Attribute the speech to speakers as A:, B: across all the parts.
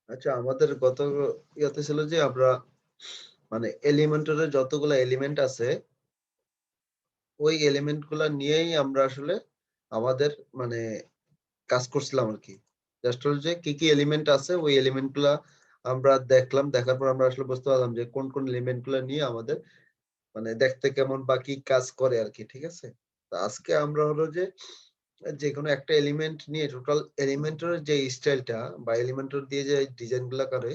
A: আচ্ছা, আমাদের গত ইয়াতে ছিল যে আমরা মানে এলিমেন্টারের যতগুলা এলিমেন্ট আছে ওই এলিমেন্ট গুলা নিয়েই আমরা আসলে আমাদের মানে কাজ করছিলাম আরকি। জাস্ট হলো যে কি, কি এলিমেন্ট আছে ওই এলিমেন্ট গুলা আমরা দেখলাম। দেখার পর আমরা আসলে বুঝতে পারলাম যে কোন, কোন এলিমেন্ট গুলা নিয়ে আমাদের মানে দেখতে কেমন বা কি কাজ করে আরকি। ঠিক আছে? তো আজকে আমরা হলো যে যেকোনো একটা এলিমেন্ট নিয়ে টোটাল এলিমেন্টের যে স্টাইলটা বা এলিমেন্টর দিয়ে যে ডিজাইন গুলা করে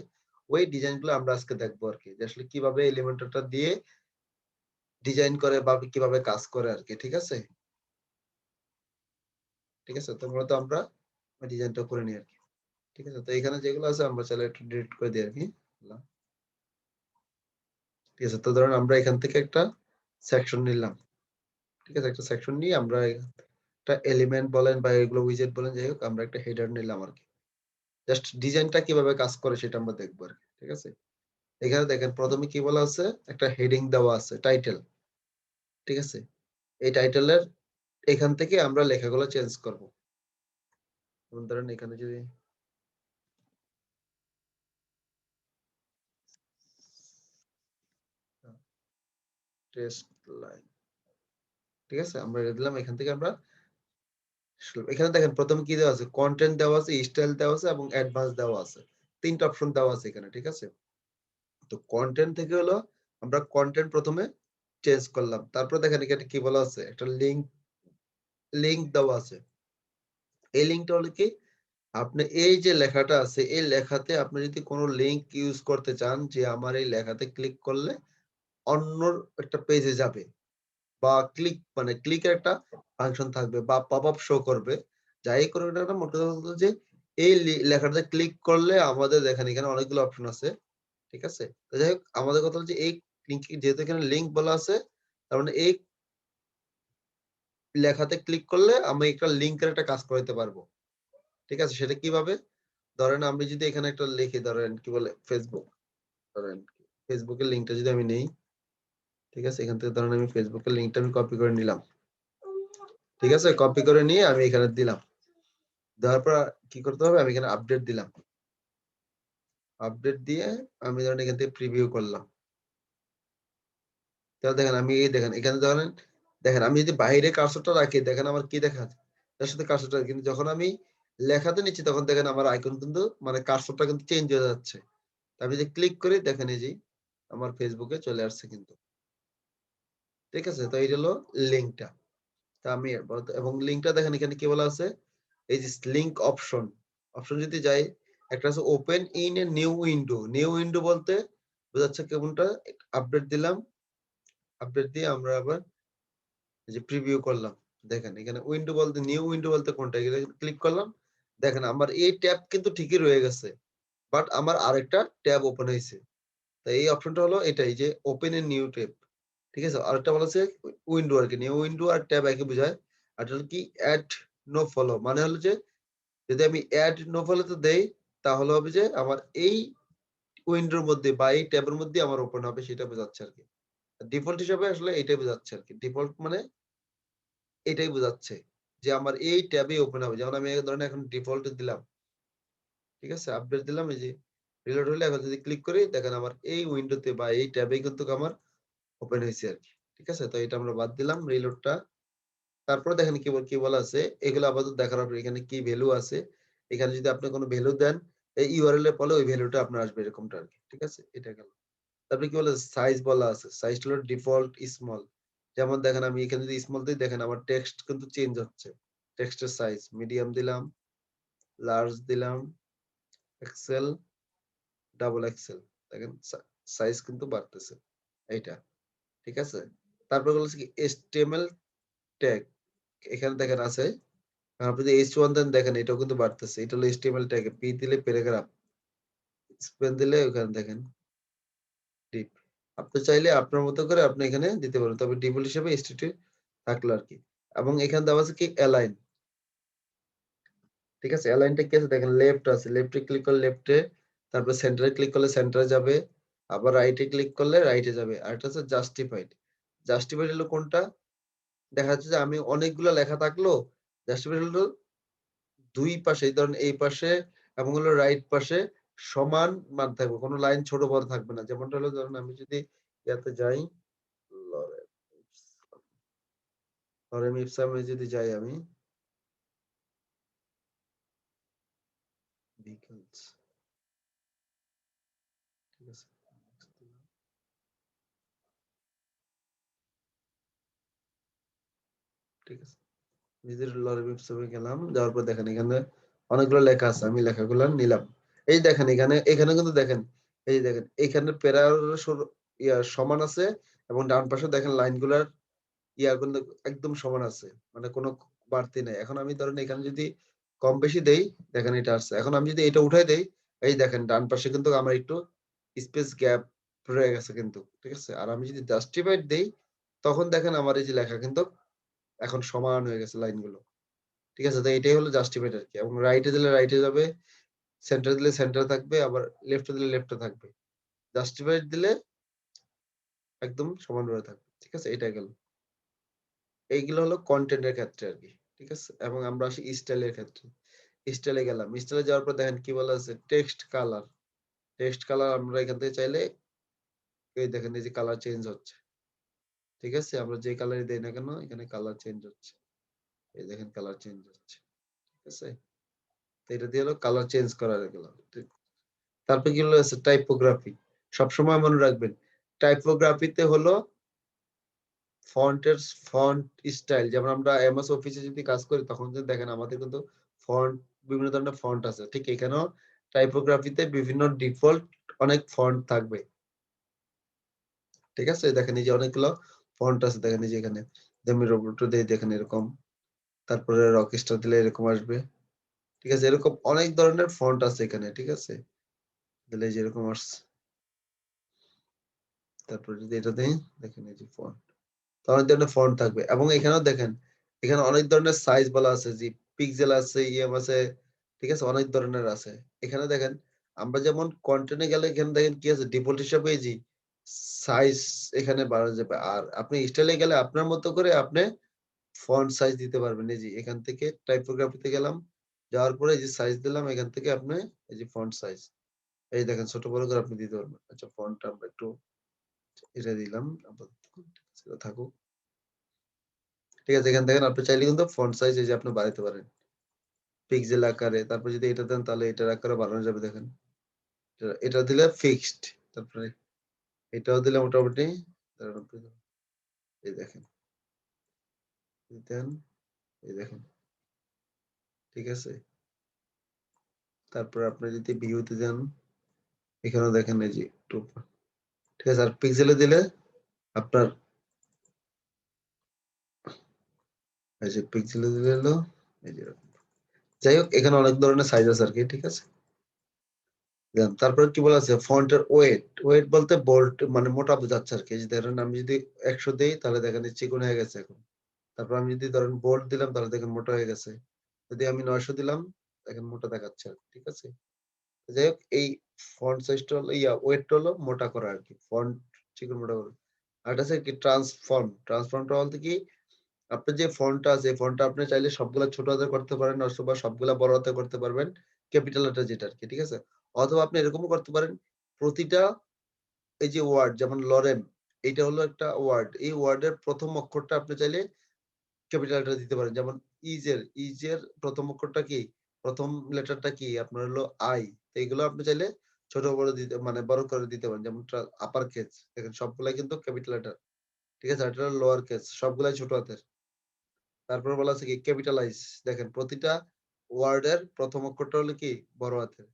A: ওই ডিজাইন গুলো আমরা আজকে দেখবো আরকি। যে আসলে কিভাবে এলিমেন্টরটা দিয়ে ডিজাইন করে বা কিভাবে কাজ করে আরকি। ঠিক আছে? ঠিক আছে? তো মূলত আমরা ওই ডিজাইনটা করে নিই আরকি। ঠিক আছে? তো এখানে যেগুলো আছে আমরা চাইলে একটু ডিলিট করে দিই আরকি। ঠিক আছে? তো ধরেন আমরা এখান থেকে একটা সেকশন নিলাম। ঠিক আছে? একটা সেকশন নিয়ে আমরা একটা এলিমেন্ট বলেন বা এগুলো উইজেট বলেন যাই হোক আমরা একটা হেডার নিলাম আরকি। জাস্ট ডিজাইনটা কিভাবে কাজ করে সেটা আমরা দেখবো আরকি। ঠিক আছে? এখানে দেখেন ১ম এ কি বলা আছে? একটা হেডিং দেওয়া আছে টাইটেল। ঠিক আছে? এই টাইটেলের এখান থেকে আমরা লেখাগুলো চেঞ্জ করব। যেমন ধরেন এখানে যদি আ টেস্ট লাইন। ঠিক আছে? আমরা এটা দিলাম এখান থেকে আমরা এখানে দেখেন ১ম এ কি দেওয়া আছে? কনটেন্ট দেওয়া আছে, স্টাইল দেওয়া আছে এবং অ্যাডভান্স দেওয়া আছে। ৩ টা অপশন দেওয়া আছে এখানে। ঠিক আছে? তো কনটেন্ট থেকে হলো আমরা কনটেন্ট ১ম এ চেঞ্জ করলাম। তারপর দেখেন এখানে কি বলা আছে? একটা লিঙ্ক দেওয়া আছে। এই লিঙ্কটা হলো কি? আপনি এই যে লেখাটা আছে, এই লেখাতে আপনি যদি কোন লিঙ্ক ইউজ করতে চান যে আমার এই লেখাতে ক্লিক করলে অন্য একটা পেজে যাবে বা ক্লিকের একটা ফাংশন থাকবে বা পপআপ শো করবে। যাই করুক না কেন মোট কথা হলো যে এই লেখাটাতে ক্লিক করলে আমাদের দেখেন এখানে অনেকগুলো অপশন আছে। ঠিক আছে? তো যাই হোক আমাদের কথা হলো যে এই লিঙ্ক যেহেতু এখানে লিঙ্ক বলা আছে তার মানে এই লেখাতে ক্লিক করলে আমি একটা লিঙ্কের একটা কাজ করাইতে পারবো। ঠিক আছে? সেটা কিভাবে? ধরেন আমি যদি এখানে একটা লিখি ধরেন কি বলে Facebook ধরেন Facebook এর লিঙ্কটা যদি আমি নেই, ঠিক আছে? এখান থেকে ধরেন আমি Facebook এর লিঙ্কটা আমি কপি করে নিলাম। ঠিক আছে? কপি করে নিয়ে আমি এখানে দিলাম। দেওয়ার পর কি করতে হবে? আমি এখানে আপডেট দিলাম। আপডেট দিয়ে আমি ধরেন এখান থেকে প্রিভিউ করলাম। তাহলে দেখেন আমি এই দেখেন এখানে ধরেন দেখেন আমি যদি বাইরে কার্সরটা রাখি দেখেন আমার কি দেখাচ্ছে? তার সাথে কার্সরটা কিন্তু যখন আমি লেখাতে নিচ্ছি তখন দেখেন আমার আইকন কিন্তু মানে কার্সরটা কিন্তু চেঞ্জ হয়ে যাচ্ছে। আমি যদি ক্লিক করি দেখেন এই যে আমার Facebook এ চলে আসছে কিন্তু। ঠিক আছে? তো এইটা হলো লিঙ্কটা। তা আমি এবং লিঙ্কটা দেখেন এখানে কি বলা আছে? এই যে লিঙ্ক অপশন। অপশন যদি যাই, একটা আছে open in a new window. New window বলতে বোঝাচ্ছে কেমনটা? আপডেট দিলাম। আপডেট দিয়ে আমরা আবার এই যে প্রিভিউ করলাম। দেখেন এখানে উইন্ডো বলতে নিউ উইন্ডো বলতে কোনটা? এখানে ক্লিক করলাম। দেখেন আমার এই ট্যাব কিন্তু ঠিকই রয়ে গেছে। বাট আমার আরেকটা ট্যাব ওপেন হইছে। তো এই অপশনটা হলো এটাই যে ওপেন এ নিউ ট্যাব। ঠিক আছে? আরেকটা বলা আছে উইন্ডো আরকি। নিউ উইন্ডো আর ট্যাব একই বোঝায়। আরেকটা হলো কি এড নো ফলো মানে হলো যে যদি আমি এড নো ফলো তে দেই তাহলে হবে যে আমার এই উইন্ডোর মধ্যে বা এই ট্যাবের মধ্যে আমার ওপেন হবে সেটা বোঝাচ্ছে আরকি। ডিফল্ট হিসাবে আসলে এটাই বোঝাচ্ছে আরকি। ডিফল্ট মানে এটাই বোঝাচ্ছে যে আমার এই ট্যাবেই ওপেন হবে। যেমন আমি ধরেন এখন ডিফল্ট দিলাম। ঠিক আছে? আপডেট দিলাম এই যে রিলোড হইলে এখন যদি ক্লিক করি দেখেন আমার এই উইন্ডোতে বা এই ট্যাবেই কিন্তু আমার ওপেন হইছে আরকি। ঠিক আছে? তো এটা আমরা বাদ দিলাম রিলোডটা। তারপরে দেখেন কি বলা আছে, এগুলো আপাতত দেখার পর এখানে কি ভ্যালু আছে। এখানে যদি আপনি কোন ভ্যালু দেন, এই ইউআরএল এর ফলে ওই ভ্যালুটা আপনার আসবে এরকমটা আরকি। ঠিক আছে? এটা গেল। তারপরে কি বলে সাইজ বলা আছে। সাইজটা হলো ডিফল্ট স্মল। যেমন দেখেন আমি এখানে যদি স্মল দেই দেখেন আমার টেক্সট কিন্তু চেঞ্জ হচ্ছে। টেক্সটের সাইজ মিডিয়াম দিলাম, লার্জ দিলাম, এক্সেল, ডাবল এক্সেল। দেখেন সাইজ কিন্তু বাড়তেছে। এইটা। ঠিক আছে? তারপরে বলেছে কি HTML ট্যাগ। এখানে দেখেন আছে আপনি যদি H1 দেন দেখেন এটাও কিন্তু বাড়তেছে। এটা হলো HTML ট্যাগ। P দিলে প্যারাগ্রাফ, স্পেন দিলে ওখানে দেখেন ডিপ। আপনি চাইলে আপনার মতো করে আপনি এখানে দিতে পারেন। তবে ডিফল্ট হিসেবে HTTP থাকলো আরকি। এবং এখানে দেওয়া আছে কি অ্যালাইন। ঠিক আছে? অ্যালাইনটা কি আছে দেখেন লেফট আছে। লেফটে ক্লিক করলে লেফটে, তারপর সেন্টারে ক্লিক করলে সেন্টারে যাবে। আবার রাইটে ক্লিক করলে রাইটে যাবে। আরেকটা হচ্ছে জাস্টিফাইড। জাস্টিফাইড হলো কোনটা? দেখা যাচ্ছে যে আমি অনেকগুলা লেখা থাকলো, জাস্টিফাইড হলো ২ পাশে এই ধরেন এই পাশে এবং হলো রাইট পাশে সমান মান থাকবে। কোন লাইন ছোট বড় থাকবে না। যেমনটা হলো ধরুন আমি যদি ইয়াতে যাই লরেম লরেম ইপসামে যদি যাই আমি vehicles ঠিক আছে। ঠিক আছে। নিজের লরেম ইপসামে গেলাম। যাওয়ার পর দেখেন এখানে অনেকগুলো লেখা আছে। আমি লেখাগুলো নিলাম। এই দেখেন এখানে কিন্তু দেখেন, এই যে দেখেন এখানে প্যারার সমান আছে এবং ডান পাশে দেখেন লাইনগুলার কিন্তু একদম সমান আছে। মানে কোনো বাড়তি নাই। এখন আমি ধরেন এখানে যদি কম বেশি দেই, দেখেন এটা আসছে। এখন আমি যদি এটা উঠাই দেই, এই দেখেন ডান পাশে কিন্তু আমার একটু স্পেস গ্যাপ রয়ে গেছে কিন্তু। ঠিক আছে? আর আমি যদি জাস্টিফাইড দেই, তখন দেখেন আমার এই যে লেখা কিন্তু এখন সমান হয়ে গেছে লাইনগুলো। ঠিক আছে? তো এটাই হলো জাস্টিফাইড আরকি। এবং রাইট এ দিলে রাইট এ যাবে, সেন্টারে দিলে সেন্টারে থাকবে, আবার লেফট এ দিলে লেফট এ থাকবে। জাস্টিফাইড দিলে একদম সমানভাবে থাকবে। ঠিক আছে? এটা গেল। এইগুলো হলো কনটেন্ট এর ক্ষেত্রে আরকি। ঠিক আছে? এবং আমরা আসি স্টাইল এর ক্ষেত্রে। স্টাইলে গেলাম। স্টাইলে যাওয়ার পর দেখেন কি বলা আছে? Text colour. টেক্সট কালার আমরা এখান থেকে চাইলে এই দেখেন এই যে কালার চেঞ্জ হচ্ছে। ঠিক আছে? আমরা যে কালারই দেই না কেন এখানে কালার চেঞ্জ হচ্ছে। এই দেখেন কালার চেঞ্জ হচ্ছে। ঠিক আছে? তো এটা দিয়ে হলো কালার চেঞ্জ করা গেল। ঠিক। তারপরে কি হলো আছে টাইপোগ্রাফি। সবসময় মনে রাখবেন টাইপোগ্রাফিতে হলো ফন্টের ফন্ট স্টাইল যেমন আমরা এমএস অফিসে যদি কাজ করি তখন কিন্তু দেখেন আমাদের কিন্তু ফন্ট বিভিন্ন ধরনের ফন্ট আছে। ঠিক এখানেও টাইপোগ্রাফিতে বিভিন্ন ডিফল্ট অনেক ফন্ট থাকবে। ঠিক আছে? দেখেন এই যে অনেকগুলো ফন্ট আছে দেখেন এই যে এখানে। আমি রোবটো দিয়ে দেখেন এরকম। তারপরে রকস্টার দিলে এরকম আসবে। ঠিক আছে? এরকম অনেক ধরনের ফন্ট আছে এখানে। ঠিক আছে? দিলে এই যে এরকম আসছে। তারপরে যদি এটা দেই দেখেন এই যে ফন্ট। তো অনেক ধরনের ফন্ট থাকবে এবং এখানেও দেখেন এখানে অনেক ধরনের সাইজ বলা আছে যে পিক্সেল আছে, ইএম আছে, ঠিক আছে? অনেক ধরনের আছে। এখানে দেখেন আমরা যেমন কনটেন্ট এ গেলে এখানে দেখেন কি আছে ডিফল্ট হিসাবে এই যে সাইজ এখানে বাড়ানো যাবে। আর আপনি স্টাইলে গেলে আপনার মতো করে আপনি ফন্ট সাইজ দিতে পারবেন। এই যে এখান থেকে টাইপোগ্রাফিতে গেলাম। যাওয়ার পরে এই যে সাইজ দিলাম এখান থেকে আপনি এই যে ফন্ট সাইজ। এই দেখেন ছোট বড় করে আপনি দিতে পারবেন। আচ্ছা ফন্টটা আমরা একটু এটা দিলাম আপাতত থাকুক। ঠিক আছে? এখান থেকে আপনি চাইলে কিন্তু ফন্ট সাইজ এই যে আপনি বাড়াইতে পারেন। পিক্সেল আকারে। তারপর যদি এটা দেন তাহলে এটার আকারে বাড়ানো যাবে দেখেন। এটা দিলে ফিক্সড। তারপরে এটাও দিলে মোটামুটি দাঁড়ান এই দেখেন। দেন এই দেখেন। ঠিক আছে? তারপর আপনি যদি ভিউতে যান, এখানেও দেখেন এই যে একটু ঠিক আছে? আর পিক্সেলে দিলে আপনার এই যে পিক্সেলে দিলে হলো এই যে এরকম। যাই হোক এখানে অনেক ধরনের সাইজ আছে আরকি। ঠিক আছে? তারপরে কি বলা আছে ফন্টের ওয়েট। ওয়েট বলতে বোল্ড মানে মোটা বোঝাচ্ছে আরকি। এই যে ধরেন আমি যদি ১০০ দেই তাহলে দেখেন এই চিকন হয়ে গেছে এখন। তারপর আমি যদি ধরেন বোল্ড দিলাম তাহলে দেখেন মোটা হয়ে গেছে। যদি আমি ৯০০ দিলাম দেখেন মোটা দেখাচ্ছে আরকি। ঠিক আছে? যাই হোক এই ফন্ট সাইজটা হলো ওয়েটটা হলো মোটা করা আরকি। ফন্ট চিকন মোটা করা। আরেকটা আছে কি ট্রান্সফর্ম। ট্রান্সফর্মটা বলতে কি আপনার যে ফন্টটা আছে, ফন্টটা আপনি চাইলে সবগুলা ছোট হাতের করতে পারেন অথবা সবগুলা বড় হাতে করতে পারবেন। ক্যাপিটাল লেটার যেটা আরকি। ঠিক আছে? অথবা আপনি এরকমও করতে পারেন। প্রতিটা এই যে ওয়ার্ড যেমন লরেম এইটা হলো একটা ওয়ার্ড। এই ওয়ার্ডের ১ম অক্ষরটা আপনি চাইলে ক্যাপিটাল লেটার দিতে পারেন। যেমন ইজ এর ১ম অক্ষরটা কি? ১ম লেটারটা কি? আপনার হলো আই। তো এগুলো আপনি চাইলে ছোট বড় দিতে মানে বড় করে দিতে পারেন। যেমন আপার কেস দেখেন সবগুলাই কিন্তু ক্যাপিটাল লেটার। ঠিক আছে? আর এটা হলো লোয়ার কেস সবগুলাই ছোট হাতের। তারপরে বলা আছে কি ক্যাপিটালাইজ দেখেন প্রতিটা ওয়ার্ডের ১ম অক্ষরটা হলো কি বড় হাতের।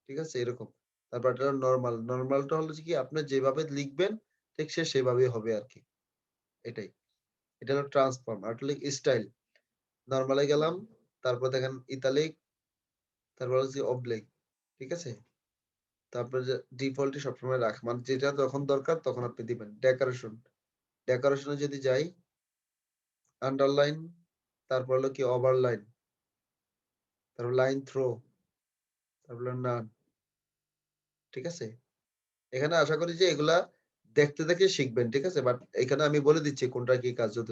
A: ঠিক আছে? এরকম। তারপর এটা হলো নরমাল। নরমালটা হলো যে কি আপনি যেভাবে লিখবেন ঠিক সে সেভাবেই হবে আরকি। এটাই। এটা হলো ট্রান্সফর্ম। আর হলো স্টাইল। নরমালে গেলাম। তারপর দেখেন ইতালিক, তারপর হচ্ছে অবলিক। ঠিক আছে? তারপরে যে ডিফল্টই সবসময় মানে যেটা যখন দরকার তখন আপনি দিবেন। ডেকোরেশন। ডেকোরেশন এ যদি যাই, আন্ডারলাইন, তারপর হলো কি ওভারলাইন, তারপর লাইন থ্রো, তারপর হলো নান। ঠিক আছে? এখানে আশা করি যে এগুলা দেখতে, দেখে শিখবেন। ঠিক আছে? বাট এখানে আমি বলে দিচ্ছি কোনটা কি কাজ যত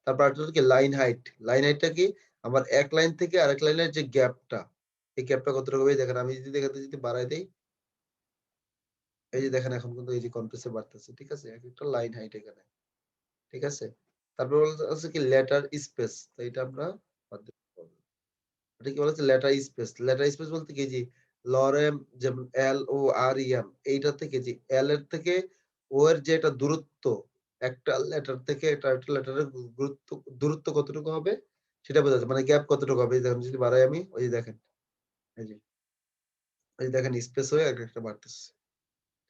A: তারপর আরেকটা হচ্ছে কি লাইন হাইট। লাইন হাইটটা কি? আমার এক লাইন থেকে আরেক লাইনের যে গ্যাপটা, এই গ্যাপটা কতটুকু হবে? দেখেন আমি যদি এখান থেকে যদি বাড়ায় দেই, এই যে দেখেন এখন কিন্তু এই যে কন্ট্রাস্টে বাড়তেছে। ঠিক আছে? একেকটা লাইন হাইট এখানে। ঠিক আছে? তারপর বলছে কি লেটার স্পেস। তো এটা আমরা বাদ দিতে হবে। এটা কি বলেছে লেটার স্পেস। লেটার স্পেস বলতে কি যে লরেম যেমন LOREM এইটা থেকে যে এল এর থেকে ও এর যে একটা দূরত্ব একটা লেটার থেকে একটা আরেকটা লেটারের দূরত্ব কতটুকু হবে সেটা বোঝা যায়। মানে গ্যাপ কতটুকু হবে। এই দেখেন যদি বাড়াই আমি ওই যে দেখেন, এই যে, এই যে দেখেন স্পেস হয়ে একটা বাড়তেছে।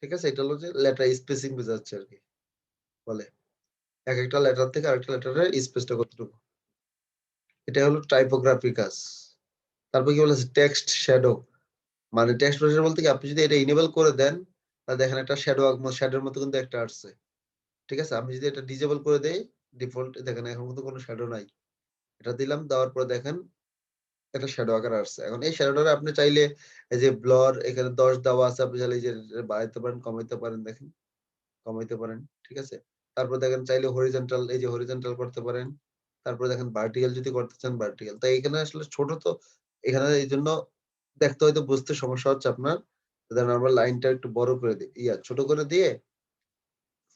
A: ঠিক আছে? এটা হলো যে লেটার স্পেসিং বোঝাচ্ছে আরকি বলে। একেকটা লেটার থেকে আরেকটা লেটারের স্পেসটা কতটুকু। এটা হলো টাইপোগ্রাফি কাজ। তারপর কি বলেছে টেক্সট শ্যাডো। মানে টেক্সট শ্যাডো বলতে কি আপনি যদি এটা ইনেবল করে দেন, তাহলে দেখেন একটা শ্যাডোর মতো কিন্তু একটা আসছে। ঠিক আছে? আমি যদি এটা ডিসেবল করে দেই, ডিফল্ট দেখেন এখন কিন্তু কোনো শ্যাডো নাই। এটা দিলাম, দেওয়ার পরে দেখেন একটা শ্যাডো আকারে আসছে। এখন এই শ্যাডোটা আপনি চাইলে এই যে ব্লর এখানে ১০ দেওয়া আছে, আপনি চাইলে এই যে বাড়াইতে পারেন, কমাইতে পারেন দেখেন, কমাইতে পারেন। ঠিক আছে? তারপর দেখেন চাইলে হরিজন্টাল এই যে হরিজন্টাল করতে পারেন। তারপরে দেখেন ভার্টিক্যাল যদি করতে চান ভার্টিক্যাল। তাই এখানে আসলে ছোট তো এখানে এইজন্য দেখতে হয়তো বুঝতে সমস্যা হচ্ছে আপনার। ধরেন আমরা লাইনটা একটু বড় করে দেই। ছোট করে দিয়ে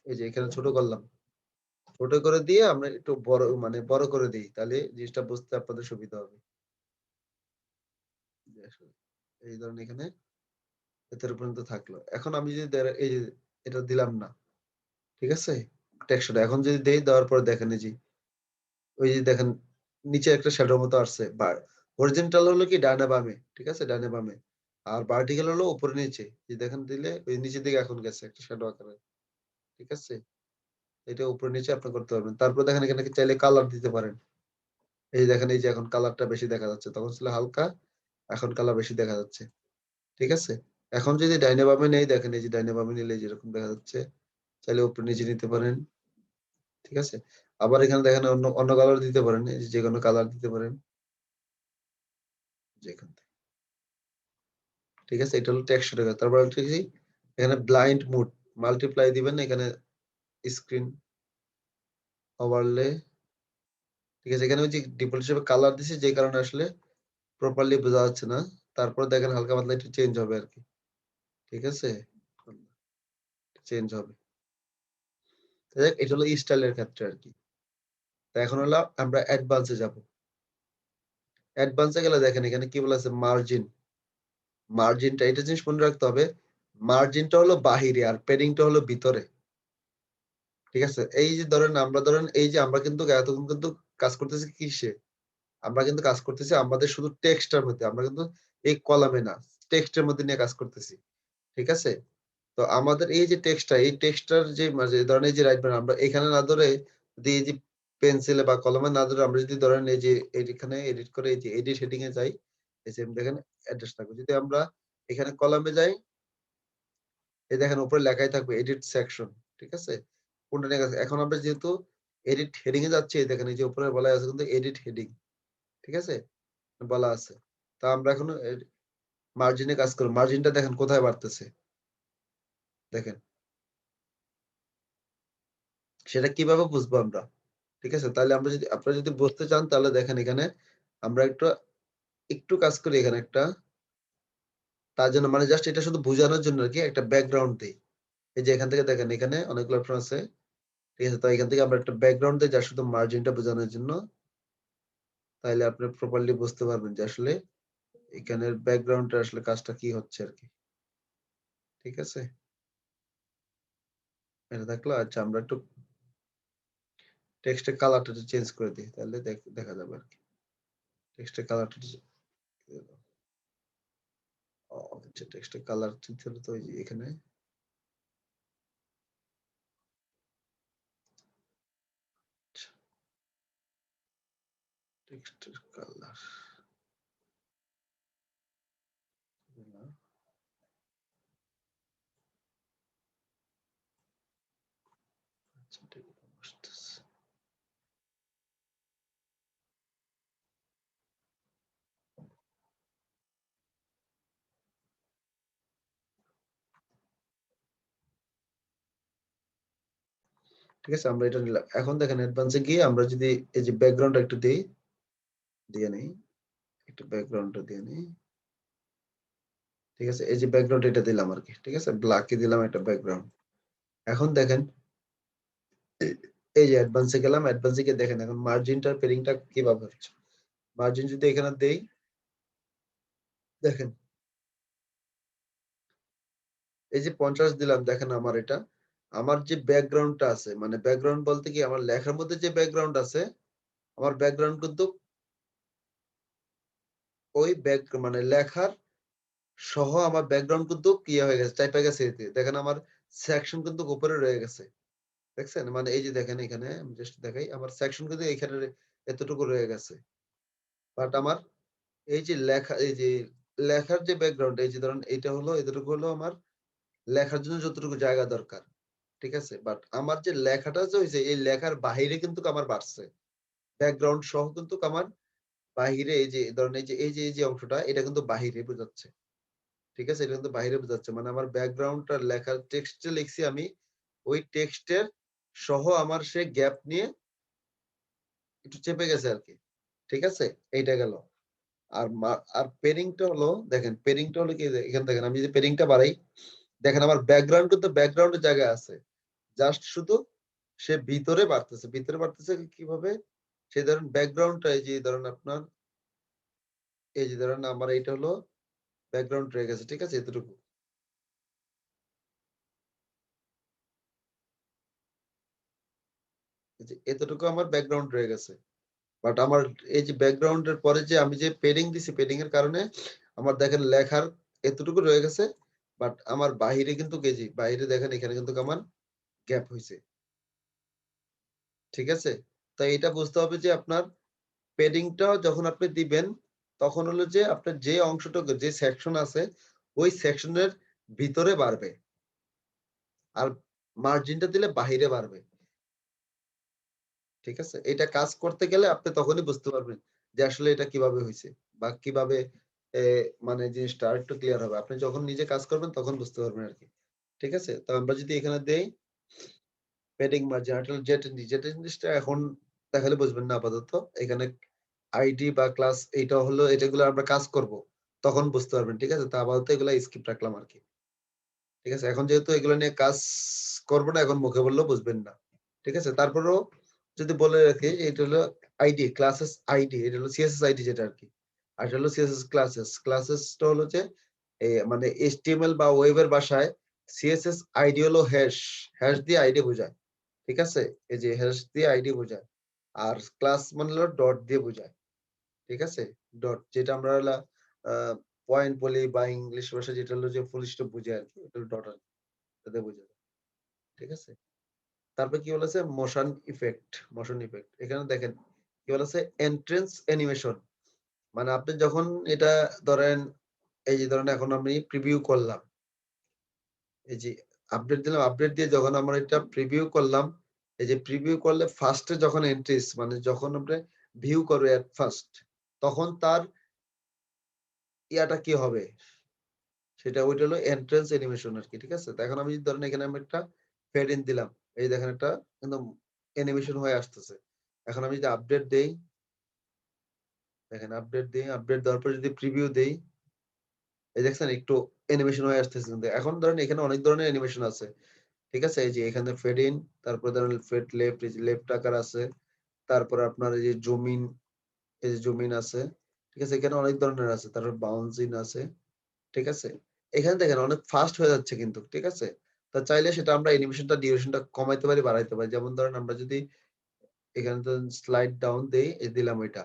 A: এই যে এখানে ছোট করলাম। ছোট করে দিয়ে আমরা একটু বড় মানে বড় করে দেই। তাহলে জিনিসটা বুঝতে আপনাদের সুবিধা হবে। জি, আসলে। এই ধরেন এখানে এতটুকু পর্যন্ত থাকলো। এখন আমি যদি এই যে এটা দিলাম না। ঠিক আছে? টেক্সচারটা এখন যদি দেই দেওয়ার পরে দেখেন এই যে ওই যে দেখেন নিচে একটা শ্যাডোর মতো আসছে। হরিজন্টাল হলো কি ডানে বামে। ঠিক আছে? ডানে বামে। আর ভার্টিক্যাল হলো উপরে নিচে। যে দেখেন দিলে ওই নিচের দিকে এখন গেছে একটা শ্যাডো আকারে। ঠিক আছে? এটা উপরে নিচে আপনি করতে পারবেন। তারপর দেখেন এখানে চাইলে কালার দিতে পারেন। এই যে দেখেন এই যে এখন কালারটা বেশি দেখা যাচ্ছে। তখন ছিল হালকা, এখন কালার বেশি দেখা যাচ্ছে। ঠিক আছে? এখন যদি ডাইনে বামে নেই দেখেন এই যে ডাইনে বামে নিলে যেরকম দেখা যাচ্ছে। চাইলে উপরে নিচে নিতে পারেন। ঠিক আছে? আবার এখানে দেখেন অন্য অন্য কালার দিতে পারেন। এই যে যেকোনো কালার দিতে পারেন। যেখান থেকে। ঠিক আছে? এটা হলো টেক্সচার এর কাজ। তারপর হচ্ছে কি এখানে ব্লাইন্ড মুড মাল্টিপ্লাই দিবেন এখানে স্ক্রিন ওভারলে। ঠিক আছে? এখানে ওই যে ডিফল্ট হিসেবে কালার দিছি যে কারণে আসলে প্রপারলি বোঝা যাচ্ছে না। তারপরে দেখেন হালকা পাতলা একটু চেঞ্জ হবে আরকি। ঠিক আছে? চেঞ্জ হবে। যাক এটা হলো স্টাইলের ক্ষেত্রে আরকি। তো এখন হলো আমরা অ্যাডভান্স এ যাবো। অ্যাডভান্স এ গেলে দেখেন এখানে কি বলা আছে মার্জিন। মার্জিনটা এটা জিনিস মনে রাখতে হবে। মার্জিনটা হলো বাহিরে আর প্যাডিং টা হলো ভিতরে। ঠিক আছে? এই যে ধরেন এই যে আমরা কিন্তু এতক্ষণ কিন্তু কাজ করতেছি কিসে? আমরা কিন্তু কাজ করতেছি আমাদের শুধু টেক্সটের মধ্যে। আমরা কিন্তু এই কলামে না, টেক্সটের মধ্যে নিয়ে কাজ করতেছি। ঠিক আছে? তো আমাদের এই যে টেক্সটটা, এই টেক্সটটার যে মাঝে ধরেন এই যে রাইট বাটন আমরা এখানে না ধরে যদি এই যে পেন্সিলে বা কলমে না ধরে আমরা যদি ধরেন এই যে এখানে এডিট করে এই যে এডিট হেডিং এ যাই, এই যে দেখেন অ্যাড্রেস থাকবে। যদি আমরা এখানে কলামে যাই, এই দেখেন উপরে লেখাই থাকবে এডিট সেকশন। ঠিক আছে? কোনটা নিয়ে গেছে? এখন আমরা যেহেতু এডিট হেডিং এ যাচ্ছি, এই দেখেন এই যে উপরে বলা আছে কিন্তু এডিট হেডিং। ঠিক আছে? বলা আছে। তো আমরা এখন মার্জিন এ কাজ করব। মার্জিনটা দেখেন কোথায় বাড়তেছে। দেখেন। সেটা কিভাবে বুঝবো আমরা? ঠিক আছে? তাহলে আমরা যদি আপনারা যদি বুঝতে চান তাহলে দেখেন এখানে আমরা একটু কাজ করি এখানে একটা তার জন্য মানে জাস্ট এটা শুধু বোঝানোর জন্য আরকি একটা ব্যাকগ্রাউন্ড দেই। এই যে এখান থেকে দেখেন এখানে অনেকগুলো অপশন আছে। ঠিক আছে? তো এখান থেকে আমরা একটা ব্যাকগ্রাউন্ড দেই যা শুধু মার্জিনটা বোঝানোর জন্য। তাইলে আপনি প্রপারলি বুঝতে পারবেন যে আসলে এখানের ব্যাকগ্রাউন্ডটা আসলে কাজটা কি হচ্ছে আরকি। ঠিক আছে? এটা থাকলো আচ্ছা আমরা একটু টেক্সটের কালারটা একটু চেঞ্জ করে দেই। তাহলে দেখা যাবে আরকি। টেক্সটের কালারটা আচ্ছা টেক্সটের কালার দিতে হলে তো ওই যে এখানে আচ্ছা টেক্সটের কালার আচ্ছা ঠিক বুঝতেছি। ঠিক আছে? আমরা এটা নিলাম। এখন দেখেন অ্যাডভান্স এ গিয়ে আমরা যদি এই যে ব্যাকগ্রাউন্ডটা একটু দেই, দিয়ে নেই। একটু ব্যাকগ্রাউন্ডটা দিয়ে নেই। ঠিক আছে? এই যে ব্যাকগ্রাউন্ড এটা দিলাম আরকি। ঠিক আছে? ব্ল্যাক দিলাম একটা ব্যাকগ্রাউন্ড। এখন দেখেন এ এই যে অ্যাডভান্স এ গেলাম, অ্যাডভান্স এ গিয়ে দেখেন এখন মার্জিনটা পেরিংটা কিভাবে হচ্ছে। মার্জিন যদি এখানে দেই, দেখেন এই যে ৫০ দিলাম দেখেন আমার এটা, আমার যে ব্যাকগ্রাউন্ডটা আছে মানে ব্যাকগ্রাউন্ড বলতে কি আমার লেখার মধ্যে যে ব্যাকগ্রাউন্ড আছে, আমার ব্যাকগ্রাউন্ড কিন্তু ওই মানে লেখার সহ আমার ব্যাকগ্রাউন্ড কিন্তু ইয়ে হয়ে গেছে, টাইপা গেছে এতে। দেখেন আমার সেকশন কিন্তু উপরে রয়ে গেছে। দেখছেন? মানে এই যে দেখেন এখানে আমি জাস্ট দেখাই। আমার সেকশন কিন্তু এখানে এতটুকু রয়ে গেছে। বাট আমার এই যে লেখা এই যে লেখার যে ব্যাকগ্রাউন্ড এই যে ধরেন এইটা হলো এতটুকু হলো আমার লেখার জন্য যতটুকু জায়গা দরকার। ঠিক আছে? বাট আমার যে লেখাটা যে হইছে এই লেখার বাহিরে কিন্তু আমার বাড়ছে। ব্যাকগ্রাউন্ড সহ কিন্তু আমার বাহিরে এই যে ধরেন এই যে অংশটা এটা কিন্তু বাহিরে বোঝাচ্ছে। ঠিক আছে? এটা কিন্তু বাহিরে বোঝাচ্ছে। মানে আমার ব্যাকগ্রাউন্ডটা লেখার টেক্সটে লিখছি আমি। ওই টেক্সটের সহ আমার সে গ্যাপ নিয়ে একটু চেপে গেছে আরকি। ঠিক আছে? এইটা গেল। আর পেরিংটা হলো দেখেন পেরিংটা হলো কি যে এখানে দেখেন আমি যদি পেরিংটা বাড়াই, দেখেন আমার ব্যাকগ্রাউন্ড কিন্তু ব্যাকগ্রাউন্ডের জায়গায় আছে। জাস্ট শুধু সে ভিতরে বাড়তেছে। ভিতরে বাড়তেছে কিভাবে? সে ধরেন ব্যাকগ্রাউন্ডটা এই যে ধরেন আপনার এই যে ধরেন আমার এইটা হলো ব্যাকগ্রাউন্ড রয়ে গেছে। ঠিক আছে? এতটুকু। এই যে এতটুকু আমার ব্যাকগ্রাউন্ড রয়ে গেছে। বাট আমার এই যে ব্যাকগ্রাউন্ড এর পরে যে আমি যে পেডিং দিছি, পেডিং এর কারণে আমার দেখেন লেখার এতটুকু রয়ে গেছে। বাট আমার বাহিরে কিন্তু বাহিরে দেখেন এখানে কিন্তু আমার গ্যাপ হইছে। ঠিক আছে? তো এটা বুঝতে হবে যে আপনার পেডিংটা যখন আপনি দিবেন, তখন হলো যে আপনার যে অংশটুকু যে সেকশন আছে, ওই সেকশনের ভিতরে বাড়বে। আর মার্জিনটা দিলে বাহিরে বাড়বে। ঠিক আছে? এটা কাজ করতে গেলে আপনি তখনই বুঝতে পারবেন যে আসলে এটা কিভাবে হইছে বা কিভাবে এ মানে জিনিসটা আরেকটু ক্লিয়ার হবে। আপনি যখন নিজে কাজ করবেন তখন বুঝতে পারবেন আরকি। ঠিক আছে? তো আমরা যদি এখানে দেই পেডিং মার্জিন আসলে যেটা জিনিসটা এখন দেখালে বুঝবেন না আপাতত। এখানে আইডি বা ক্লাস এইটা হলো এটাগুলো আমরা কাজ করব। তখন বুঝতে পারবেন। ঠিক আছে? তো আপাতত এগুলা স্কিপ রাখলাম আরকি। ঠিক আছে? এখন যেহেতু এগুলো নিয়ে কাজ করব না, এখন মুখে বললেও বুঝবেন না। ঠিক আছে? তারপরেও যদি বলে রাখি এটা হলো আইডি, ক্লাসেস আইডি। এটা হলো সিএসএস আইডি যেটা আরকি। আর এটা হলো সিএসএস ক্লাসেস। ক্লাসেসটা হলো যে মানে HTML বা ওয়েবের ভাষায় সিএসএস আইডি হলো হ্যাশ। হ্যাশ দিয়ে আইডি বোঝায়। ঠিক আছে? এই যে হ্যাশ দিয়ে আইডি বোঝায়। আর ক্লাস মানে হলো ডট দিয়ে বোঝায়। ঠিক আছে? ডট যেটা আমরা হলা আ পয়েন্ট বলি বা ইংলিশ ভাষায় যেটা হলো যে ফুল স্টপ বুঝায় আরকি। ওটা হলো ডট আরকি। এটা দিয়ে বোঝায়। ঠিক আছে? তারপর কি বলেছে? Motion effect. এখানে দেখেন কি বলেছে? Entrance animation. মানে আপনি যখন এটা ধরেন এই যে ধরেন এখন আমি প্রিভিউ করলাম। এই যে আপডেট দিলাম, আপডেট দিয়ে যখন আমরা এটা প্রিভিউ করলাম, এই যে প্রিভিউ করলে ফার্স্ট এ যখন এন্ট্রিস মানে যখন আপনি ভিউ করবে এট ফার্স্ট তখন তার ইয়াটা কি হবে? সেটা ওইটা হলো এন্ট্রান্স অ্যানিমেশন আরকি। ঠিক আছে? তো এখন আমি যদি ধরেন এখানে আমি একটা ফেড ইন দিলাম। এই দেখেন একটা একদম অ্যানিমেশন হয়ে আসতেছে। এখন আমি যদি আপডেট দেই, দেখেন আপডেট দেই, আপডেট দেওয়ার পর যদি প্রিভিউ দেই, এই দেখছেন একটু অ্যানিমেশন হয়ে আসতেছে কিন্তু। এখন ধরেন এখানে অনেক ধরনের অ্যানিমেশন আছে। ঠিক আছে? এই যে এখানে ফেড ইন, তারপরে ধরেন ফেড লেফট, এই যে লেফট আকার আছে। তারপরে আপনার এই যে জুম ইন, এই যে জুম ইন আছে। ঠিক আছে? এখানে অনেক ধরনের আছে। তারপর বাউন্স ইন আছে। ঠিক আছে? এখানে দেখেন অনেক ফাস্ট হয়ে যাচ্ছে কিন্তু। ঠিক আছে? তো চাইলে সেটা আমরা অ্যানিমেশনটা ডিউরেশনটা কমাইতে পারি, বাড়াইতে পারি। যেমন ধরেন আমরা যদি এখানে ধরেন স্লাইড ডাউন দেই, এই দিলাম এটা।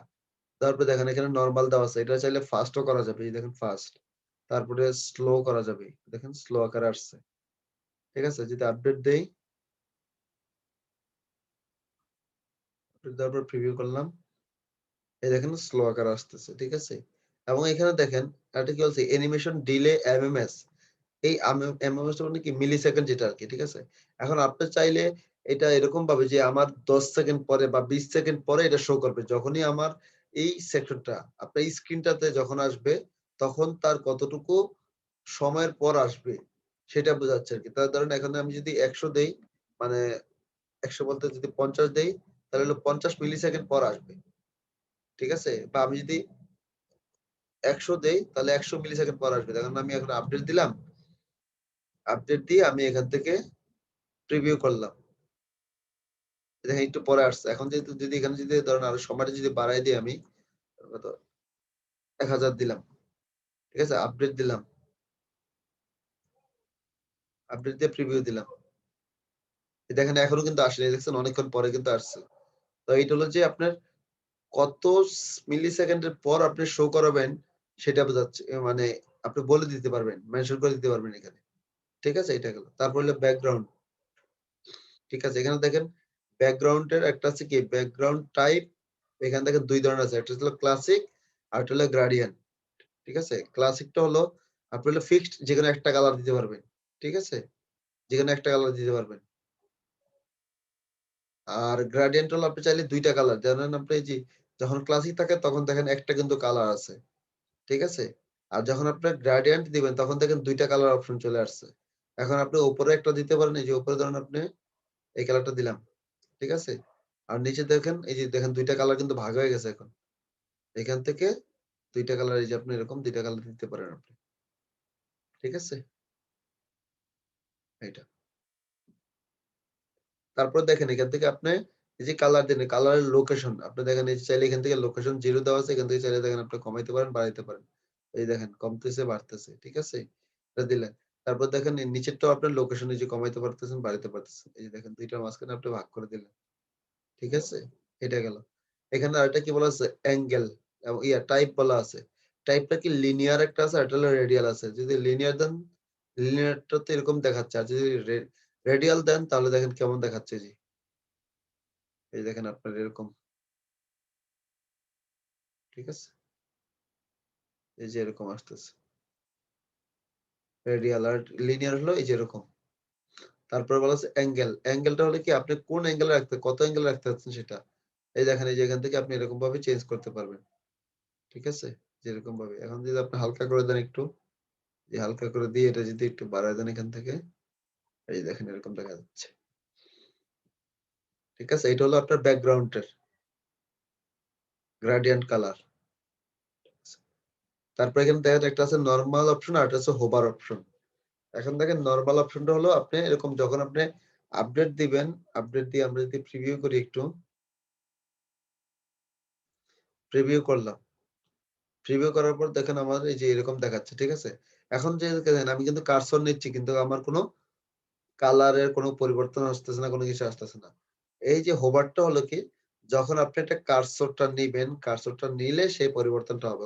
A: তারপরে দেখেন এখানে নরমাল দেওয়া আছে। এটা চাইলে ফাস্ট ও করা যাবে। এই দেখেন ফাস্ট। তারপরে স্লো করা যাবে। দেখেন স্লো আকারে আসছে। ঠিক আছে? যদি আপডেট দেই, আপডেট দেওয়ার পর প্রিভিউ করলাম। এই দেখেন স্লো আকারে আসতেছে। ঠিক আছে? এবং এখানে দেখেন আরেকটা কি বলছে অ্যানিমেশন ডিলে এমএমএস। এই এমএমএস টা মানে কি মিলিসেকেন্ড যেটা আরকি। ঠিক আছে? এখন আপনি চাইলে এটা এরকম ভাবে যে আমার ১০ সেকেন্ড পরে বা ২০ সেকেন্ড পরে এটা শো করবে। যখনই আমার এই সেকশনটা আপনার স্ক্রিনটাতে যখন আসবে তখন তার কতটুকু সময়ের পর আসবে সেটা বোঝাচ্ছে আরকি। ধরেন এখানে আমি যদি ১০০ দেই মানে ১০০ বলতে যদি ৫০ দেই তাহলে হলো ৫০ মিলিসেকেন্ড পর আসবে। ঠিক আছে? বা আমি যদি 100 দেই তাহলে 100 মিলি সেকেন্ড পর আসবে। দেখেন আমি এখন আপডেট দিলাম। আপডেট দিয়ে আমি এখান থেকে প্রিভিউ করলাম। দেখেন একটু পরে আসছে। এখন যেহেতু যদি এখানে যদি ধরেন আরো সময়টা যদি বাড়ায় দিই আমি কত 1000 দিলাম। ঠিক আছে? আপডেট দিলাম। আপডেট দিয়ে প্রিভিউ দিলাম। দেখেন এখনো কিন্তু আসেনি। দেখছেন অনেকক্ষণ পরে কিন্তু আসছে। তো এইটা হলো যে আপনার কত মিলি সেকেন্ডের পর আপনি শো করাবেন সেটা বোঝাচ্ছে মানে আপনি বলে দিতে পারবেন। মেনশন করে দিতে পারবেন এখানে। ঠিক আছে? এটা গেল। তারপর হলো ব্যাকগ্রাউন্ড। ঠিক আছে? এখানে দেখেন ব্যাকগ্রাউন্ড এর একটা আছে কি ব্যাকগ্রাউন্ড টাইপ এখানে দেখেন ২ ধরনের আছে। একটা হলো ক্লাসিক আর একটা হলো গ্রেডিয়েন্ট। ঠিক আছে? ক্লাসিকটা হলো আপনি হলো ফিক্সড যেকোনো একটা কালার দিতে পারবেন। ঠিক আছে? যেকোনো একটা কালার দিতে পারবেন। আর গ্রেডিয়েন্ট হলো আপনি চাইলে ২ টা কালার। ধরেন আপনি এই যে যখন ক্লাসিক থাকে তখন দেখেন একটা কিন্তু কালার আছে। ঠিক আছে? আর যখন আপনার গ্রেডিয়েন্ট দিবেন তখন দেখেন ২ টা কালার অপশন চলে আসছে। এখন আপনি উপরে একটা দিতে পারেন। এই যে উপরে ধরেন আপনি এই কালারটা দিলাম। ঠিক আছে? আর নিচে দেখেন এই যে দেখেন ২ টা কালার কিন্তু ভাগ হয়ে গেছে এখন। এখান থেকে ২ টা কালার এই যে আপনি এরকম ২ টা কালার দিতে পারেন আপনি। ঠিক আছে? এইটা। তারপর দেখেন এখান থেকে আপনি এই যে কালার দিলেন, কালারের লোকেশন আপনি দেখেন এই যে চাইলে এখান থেকে লোকেশন 0 দেওয়া আছে। এখান থেকে চাইলে দেখেন আপনি কমাইতে পারেন, বাড়াইতে পারেন। এই দেখেন কমতেছে, বাড়তেছে। ঠিক আছে? এটা দিলেন। তারপর দেখেন এই নিচেরটাও আপনার লোকেশন এই যে কমাইতে পারতেছেন, বাড়াইতে পারতেছেন। এই যে দেখেন ২ টার মাঝখানে আপনি ভাগ করে দিলেন। ঠিক আছে? এটা গেল। এখানে আরেকটা কি বলা আছে? অ্যাঙ্গেল এবং টাইপ বলা আছে। টাইপটা কি লিনিয়ার একটা আছে, আরেকটা হলো রেডিয়াল আছে। যদি লিনিয়ার দেন, লিনিয়ারটা তো এরকম দেখাচ্ছে। আর যদি রেডিয়াল দেন তাহলে দেখেন কেমন দেখাচ্ছে জি। এই দেখেন আপনার এরকম। ঠিক আছে? এই যে এরকম আসতেছে। রেডিয়াল আর লিনিয়ার হলো এই যে এরকম। তারপরে বলা আছে অ্যাঙ্গেল। অ্যাঙ্গেলটা হলো কি আপনি কোন অ্যাঙ্গেলে রাখতে কত অ্যাঙ্গেলে রাখতে চাচ্ছেন সেটা। এই দেখেন এই যে এখান থেকে আপনি এরকম ভাবে চেঞ্জ করতে পারবেন। ঠিক আছে? যেরকম ভাবে। এখন যদি আপনি হালকা করে দেন একটু, যে হালকা করে দিয়ে এটা যদি একটু বাড়ায় দেন এখান থেকে, এই দেখেন এরকম দেখা যাচ্ছে। ঠিক আছে? এটা হলো আপনার ব্যাকগ্রাউন্ডের গ্রেডিয়েন্ট কালার। তারপরে এখানে দেখেন একটা আছে নরমাল অপশন আর একটা আছে হোভার অপশন। এখন দেখেন নরমাল অপশনটা হলো আপনি এরকম যখন আপনি আপডেট দিবেন, আপডেট দিয়ে আমরা যদি প্রিভিউ করি একটু, প্রিভিউ করলাম। প্রিভিউ করার পর দেখেন আমার এই যে এরকম দেখাচ্ছে। ঠিক আছে? এখন যে দেখেন আমি কিন্তু কার্সর নিচ্ছি কিন্তু আমার কোনো কালারের কোনো পরিবর্তন আসতেছে না, কোনো কিছু আসতেছে না। এই যে হোভারটা হলো কি যখন আপনি একটা কার্সরটা নিবেন, কার্সরটা নিলে সেই পরিবর্তনটা হবে।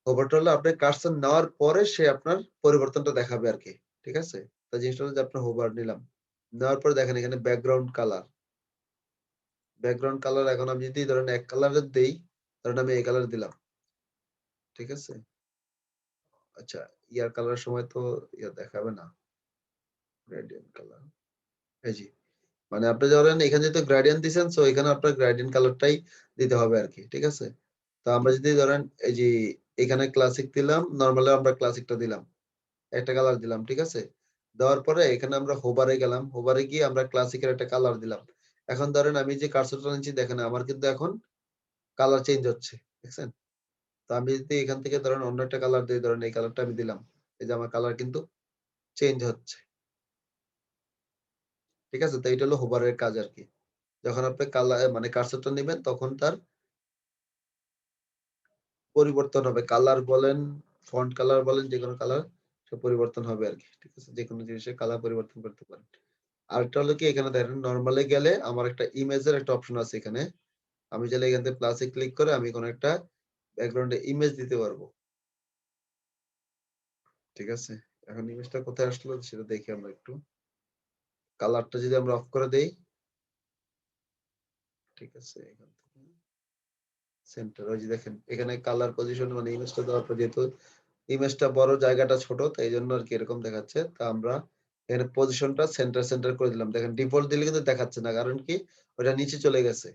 A: হোভারটা হলো আপনি কার্সর নেওয়ার পরে সে আপনার পরিবর্তনটা দেখাবে আরকি। ঠিক আছে? তো জিনিসটা হলো যে আপনার হোভার নিলাম। নেওয়ার পরে দেখেন এখানে ব্যাকগ্রাউন্ড কালার। ব্যাকগ্রাউন্ড কালার এখন আমি যদি ধরেন এক কালারের দেই, ধরেন আমি এই কালার দিলাম। ঠিক আছে? আচ্ছা, ইয়ার কালারের সময় তো দেখাবে না। Gradient colour. এই যে মানে আপনি ধরেন এখানে যেহেতু গ্রেডিয়েন্ট দিছেন সো এখানে আপনার গ্রেডিয়েন্ট কালারটাই দিতে হবে আরকি। ঠিক আছে? তো আমরা যদি ধরেন এই যে এখানে ক্লাসিক দিলাম, নরমালি আমরা ক্লাসিকটা দিলাম। একটা কালার দিলাম। ঠিক আছে? দেওয়ার পরে এখানে আমরা হোভার এ গেলাম। হোভার এ গিয়ে আমরা ক্লাসিকের একটা কালার দিলাম। এখন ধরেন আমি যে কার্সরটা নিচ্ছি দেখেন আমার কিন্তু এখন কালার চেঞ্জ হচ্ছে। দেখছেন? তো আমি যদি এখান থেকে ধরেন অন্য একটা কালার দেই, ধরেন এই কালারটা আমি দিলাম। এই যে আমার কালার কিন্তু চেঞ্জ হচ্ছে। ঠিক আছে? তো এইটা হলো হোভারের কাজ আরকি। যখন আপনি মানে কার্সরটা নিবেন তখন তার পরিবর্তন হবে। কালার বলেন, ফন্ট কালার বলেন, যেকোনো কালার সব পরিবর্তন হবে আরকি। ঠিক আছে? যেকোনো জিনিসের কালার পরিবর্তন করতে পারেন। আরেকটা হলো কি এখানে দেখেন নরমাল এ গেলে আমার একটা ইমেজের একটা অপশন আছে এখানে। আমি চাইলে এখান থেকে প্লাস এ ক্লিক করে আমি কোন একটা ব্যাকগ্রাউন্ড এ ইমেজ দিতে পারবো। ঠিক আছে? এখন ইমেজটা কোথায় আসলো সেটা দেখি আমরা একটু। কালারটা যদি আমরা অফ করে দেই, ঠিক আছে? এখান থেকে সেন্টার ওই যে দেখেন এখানে কালার পজিশন মানে ইমেজটা দেওয়ার পর যেহেতু ইমেজটা বড় জায়গাটা ছোট তো এইজন্য আরকি এরকম দেখাচ্ছে। তো আমরা এখানে পজিশনটা সেন্টার করে দিলাম। দেখেন ডিফল্ট দিলে কিন্তু দেখাচ্ছে না। কারণ কি? ওটা নিচে চলে গেছে।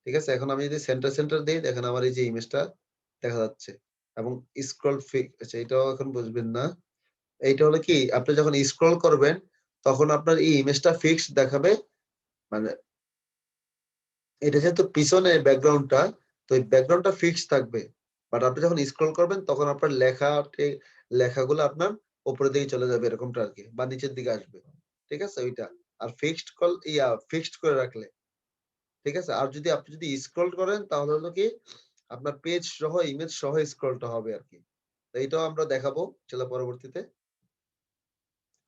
A: ঠিক আছে? এখন আমি যদি সেন্টার দেই দেখেন আমার এই যে ইমেজটা দেখা যাচ্ছে। এবং স্ক্রল আচ্ছা এটাও এখন বুঝবেন না। এইটা হলো কি আপনি যখন স্ক্রল করবেন তখন আপনার এই ইমেজটা ফিক্সড দেখাবে। মানে এটা যেহেতু পিছনে ব্যাকগ্রাউন্ডটা তো এই ব্যাকগ্রাউন্ডটা ফিক্সড থাকবে। বাট আপনি যখন স্ক্রল করবেন তখন আপনার লেখাগুলো আপনার উপরের দিকে চলে যাবে এরকমটা আরকি বা নিচের দিকে আসবে। ঠিক আছে? ওইটা। আর ফিক্সড করে রাখলে। ঠিক আছে? আর আপনি যদি স্ক্রল করেন তাহলে হলো কি আপনার পেজ সহ ইমেজ সহ স্ক্রলটা হবে আরকি। তো এইটাও আমরা দেখাবো ইনশাআল্লাহ পরবর্তীতে।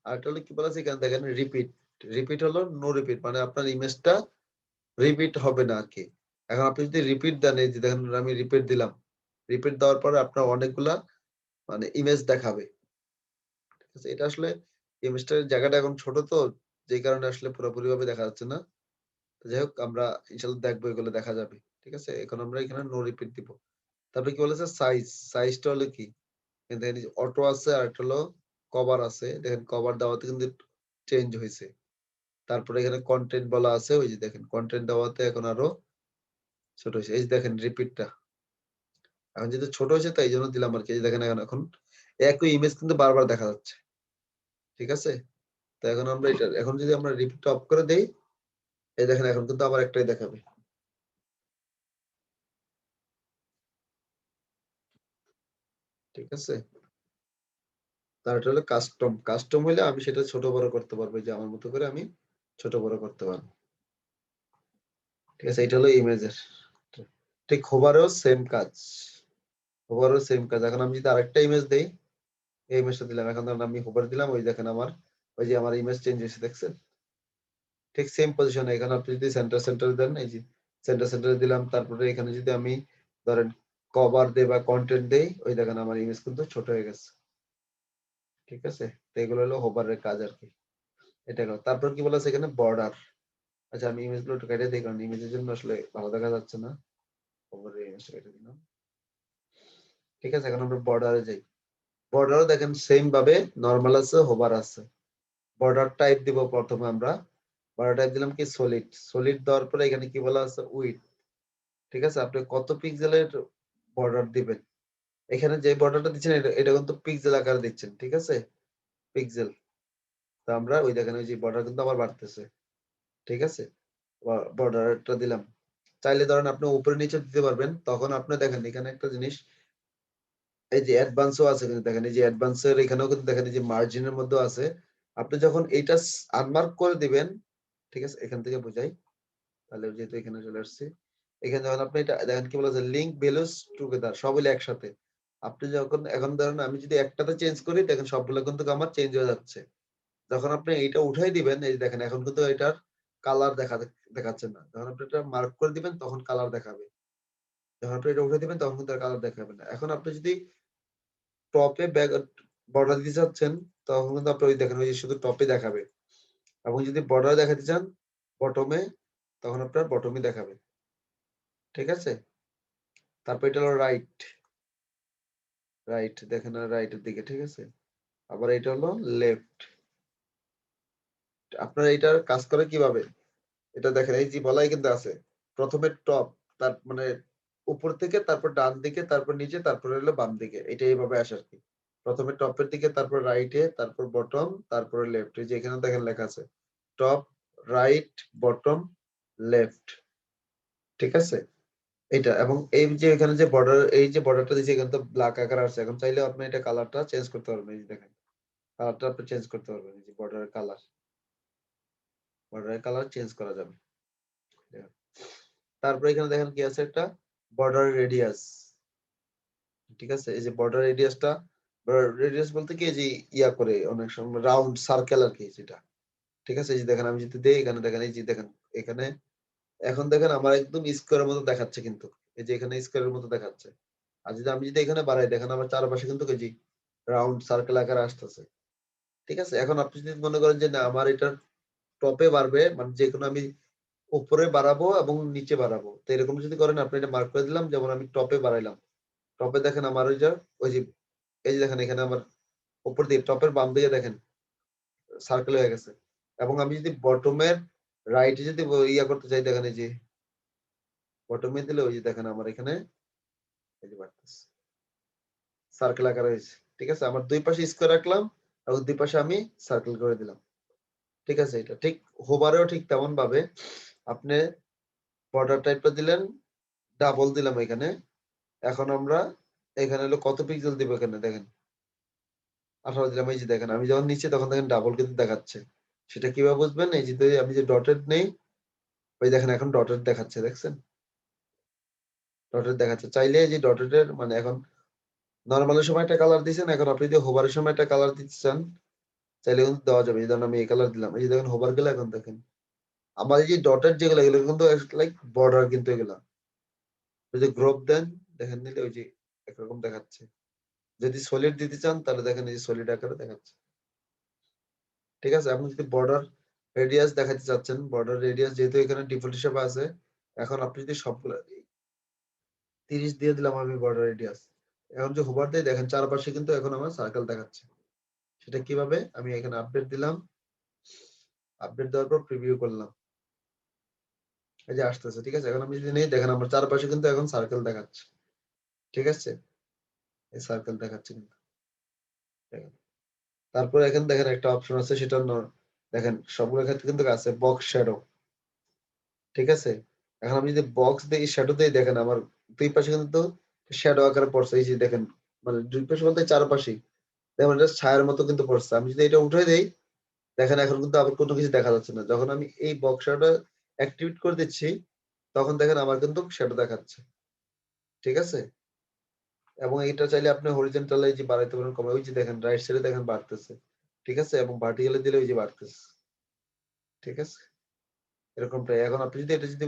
A: আরেকটা হলো কি বলেছে এখানে দেখেন রিপিট। রিপিট হলো নো রিপিট মানে আপনার ইমেজটা রিপিট হবে না আরকি। এখন আপনি যদি রিপিট দেন এই যে দেখেন আমি রিপিট দিলাম। রিপিট দেওয়ার পরে আপনার অনেকগুলা মানে ইমেজ দেখাবে। ঠিক আছে? এটা আসলে ইমেজটার জায়গাটা এখন ছোট তো যেই কারণে আসলে পুরোপুরিভাবে দেখা যাচ্ছে না। তো যাই হোক আমরা ইনশাআল্লাহ দেখবো এগুলো দেখা যাবে। ঠিক আছে? এখন আমরা এখানে নো রিপিট দিব। তারপরে কি বলেছে সাইজ। সাইজটা হলো কি? এই দেখেন এই যে অটো আছে আরেকটা হলো কভার আছে। দেখেন কভার দেওয়াতে কিন্তু চেঞ্জ হইছে। তারপরে এখানে কনটেন্ট বলা আছে। ওই যে দেখেন কনটেন্ট দেওয়াতে এখন আরো ছোট হইছে। এই যে দেখেন রিপিটটা। এখন যেহেতু ছোট হয়েছে তাই এইজন্য দিলাম আরকি। এই যে দেখেন এখন একই ইমেজ কিন্তু বারবার দেখা যাচ্ছে। ঠিক আছে? তো এখন আমরা এখন যদি আমরা রিপিটটা অফ করে দেই, এই দেখেন এখন কিন্তু আবার একটাই দেখাবে। ঠিক আছে? তার এটা হলো কাস্টম। কাস্টম হইলে আমি সেটা ছোট বড় করতে পারবো। এই যে আমার মতো করে আমি ছোট বড় করতে পারবো। ঠিক আছে? এটা হলো ইমেজের। ঠিক হোভারেও সেম কাজ। হোভারেও সেম কাজ। এখন আমি যদি আরেকটা ইমেজ দেই, এই ইমেজটা দিলাম। এখন ধরেন আমি হোভার দিলাম, ওই দেখেন ওই যে আমার ইমেজ চেঞ্জ হইছে দেখছেন? ঠিক সেম পজিশনে এখানে আপনি যদি সেন্টার দেন, এই যে সেন্টারে দিলাম। তারপরে এখানে যদি আমি ধরেন কভার দেই বা কনটেন্ট দেই, ওই দেখেন আমার ইমেজ কিন্তু ছোট হয়ে গেছে। ঠিক আছে? তো এগুলো হলো হোভারের কাজ আরকি। এটা গেল। তারপর কি বলা আছে এখানে বর্ডার। আচ্ছা আমি ইমেজগুলো একটু কেটে দেই কারণ ইমেজের জন্য আসলে ভালো দেখা যাচ্ছে না। হোভারের ইমেজটা কেটে দিলাম। ঠিক আছে? এখন আমরা বর্ডারে যাই। বর্ডারও দেখেন সেম ভাবে নরমাল আছে, হোভার আছে। বর্ডার টাইপ দিব ১ম এ আমরা। বর্ডার টাইপ দিলাম কি সলিড। সলিড দেওয়ার পরে এখানে কি বলা আছে উইডথ। ঠিক আছে? আপনি কত পিক্সেলের বর্ডার দিবেন। এখানে যে বর্ডারটা দিচ্ছেন এটা কিন্তু পিক্সেল আকারে দিচ্ছেন। ঠিক আছে? পিক্সেল। তো আমরা ওই দেখেন ওই যে বর্ডার কিন্তু আবার বাড়তেছে। ঠিক আছে? বর্ডারটা দিলাম। চাইলে ধরেন আপনি উপরে নিচে দিতে পারবেন। তখন আপনি দেখেন এখানে একটা জিনিস এই যে অ্যাডভান্স ও আছে কিন্তু দেখেন এই যে অ্যাডভান্স এর এখানেও কিন্তু দেখেন এই যে মার্জিন এর মধ্যেও আছে। আপনি যখন এইটা আনমার্ক করে দিবেন, ঠিক আছে? এখান থেকে বুঝাই। তাহলে যেহেতু এখানে চলে আসছি। এখানে যখন আপনি এটা দেখেন কি বলা যায় লিংক ভ্যালুস টুগেদার সব হইলো একসাথে। আপনি যখন এখন ধরেন আমি যদি একটাতে চেঞ্জ করি দেখেন সবগুলো কিন্তু আমার চেঞ্জ হয়ে যাচ্ছে। যখন আপনি এইটা উঠাই দিবেন এই যে দেখেন এখন কিন্তু এটার কালার দেখাচ্ছে না। যখন আপনি এটা মার্ক করে দিবেন তখন কালার দেখাবে। যখন আপনি এটা উঠাই দিবেন তখন কিন্তু আর কালার দেখাবে না। এখন আপনি যদি টপে বর্ডার দিতে চাচ্ছেন তখন কিন্তু আপনি ওই দেখেন ওই যে শুধু টপে দেখাবে। এবং যদি বর্ডার দেখাতে চান বটমে তখন আপনার বটমই দেখাবে। ঠিক আছে? তারপর এটা হলো রাইট দেখেন রাইটের দিকে। ঠিক আছে? আবার এটা হলো লেফট। আপনার এইটার কাজ করে কিভাবে? এটা দেখেন এই যে বলাই কিন্তু আছে। ১ম এ টপ তার মানে উপর থেকে তারপর ডান দিকে, তারপর নিচে, তারপরে হলো বাম দিকে। এটা এভাবে আসে আরকি। ১ম এ টপের দিকে, তারপর রাইটে, তারপর বটম, তারপরে লেফট। এই যে এখানে দেখেন লেখা আছে। Top, right, bottom, left. ঠিক আছে? এইটা এবং এই যে এখানে যে এই যে বর্ডারটা দিয়েছে এখানে তো ব্ল্যাক আকারে আসছে। এখন চাইলে আপনি এটা কালারটা চেঞ্জ করতে পারবেন। এই যে দেখেন। কালারটা আপনি চেঞ্জ করতে পারবেন। এই যে বর্ডারের কালার। বর্ডারের কালার চেঞ্জ করা যাবে। দেখেন। তারপরে এখানে দেখেন কি আছে একটা বর্ডার রেডিয়াস। ঠিক আছে? এই যে বর্ডার রেডিয়াসটা রেডিয়াস বলতে কি এই যে করে অনেক সময় রাউন্ড সার্কেল আরকি যেটা। ঠিক আছে? এই যে দেখেন আমি যদি দেই এখানে দেখেন এই যে দেখেন এখানে এখন দেখেন আমার একদম স্কোয়ারের মতো দেখাচ্ছে কিন্তু। এই যে এখানে স্কোয়ারের মতো দেখাচ্ছে। আর আমি যদি এখানে বাড়াই দেখেন আমার চারপাশে কিন্তু এই যে রাউন্ড সার্কেল আকারে আসতেছে। ঠিক আছে? এখন আপনি যদি মনে করেন যে না আমার এটার টপে বাড়বে মানে যেকোনো আমি উপরে বাড়াবো এবং নিচে বাড়াবো। তো এরকম যদি করেন আপনি এটা মার্ক করে দিলাম যেমন আমি টপে বাড়াইলাম। টপে দেখেন আমার ওই যে এই যে দেখেন এখানে আমার উপর দিয়ে টপের বাম দিকে দেখেন সার্কেল হয়ে গেছে। এবং আমি যদি বটমের রাইটে যদি করতে চাই দেখেন এই যে বটমে দিলে ওই যে দেখেন আমার এখানে এই যে বাড়তেছে। সার্কেল আকারে হয়েছে। ঠিক আছে? আমার ২ পাশে স্কয়ার রাখলাম এবং ২ পাশে আমি সার্কেল করে দিলাম। ঠিক আছে? এটা ঠিক হোভারেও ঠিক তেমন ভাবে আপনি বর্ডার টাইপটা দিলেন, ডাবল দিলাম এখানে। এখন আমরা এখানে হলো কত পিক্সেল দিব এখানে দেখেন 18 দিলাম। এই যে দেখেন আমি যখন নিচ্ছি তখন দেখেন ডাবল কিন্তু দেখাচ্ছে। সেটা কিভাবে বুঝবেন? এই যে আমি যে ডটেড নেই, ওই দেখেন এখন ডটেড দেখাচ্ছে দেখছেন? ডটেড দেখাচ্ছে। চাইলে এই যে ডটেড এর মানে এখন নরমালের সময় একটা কালার দিছেন, এখন আপনি যদি হোভারের সময় একটা কালার দিতে চান, চাইলে কিন্তু দেওয়া যাবে। এই ধরুন আমি এই কালার দিলাম। এই যে দেখেন হোভার গেলে এখন দেখেন। আমার এই যে ডটেড যেগুলো এগুলো কিন্তু লাইক বর্ডার কিন্তু এগুলা। যদি গ্রুপ দেন দেখেন নিলে ওই যে একরকম দেখাচ্ছে। যদি সলিড দিতে চান তাহলে দেখেন এই যে সলিড আকারে দেখাচ্ছে। ঠিক আছে? আপনি যদি বর্ডার রেডিয়াস দেখাতে চাচ্ছেন, বর্ডার রেডিয়াস যেহেতু এখানে ডিফল্ট হিসেবে আছে, এখন আপনি যদি সবগুলা 30 দিয়ে দিলাম আমি বর্ডার রেডিয়াস। এখন যে হোভার দেই দেখেন চারপাশে কিন্তু এখন আমার সার্কেল দেখাচ্ছে। সেটা কিভাবে? আমি এখানে আপডেট দিলাম। আপডেট দেওয়ার পর প্রিভিউ করলাম। এই যে আসতেছে। ঠিক আছে? এখন আমি যদি নেই দেখেন আমার চারপাশে কিন্তু এখন সার্কেল দেখাচ্ছে। ঠিক আছে? এই সার্কেল দেখাচ্ছে কিন্তু। দেখেন। তারপরে এখানে দেখেন একটা অপশন আছে সেটা দেখেন সবগুলোর ক্ষেত্রে কিন্তু আছে বক্স শ্যাডো। ঠিক আছে? এখন আমি যদি বক্স দেই শ্যাডো দেই দেখেন আমার ২ পাশে কিন্তু শ্যাডো আকারে পড়ছে। এই যে দেখেন মানে ২ পাশে বলতে চারপাশেই। দেখেন এটা ছায়ার মতো কিন্তু পড়ছে। আমি যদি এটা উঠাই দেই দেখেন এখন কিন্তু আবার কোনো কিছু দেখা যাচ্ছে না। যখন আমি এই বক্স শ্যাডো অ্যাক্টিভেট করে দিচ্ছি তখন দেখেন আমার কিন্তু শ্যাডো দেখাচ্ছে। ঠিক আছে? এবং এটা চাইলে আপনি হরিজন্টাল এই যে বাড়াইতে পারেন, কমাই ওই যে দেখেন রাইট সাইডে দেখেন বাড়তেছে। ঠিক আছে? এবং ভার্টিক্যালি দিলে ওই যে বাড়তেছে। ঠিক আছে? এরকমটাই। এখন আপনি যদি এটা যদি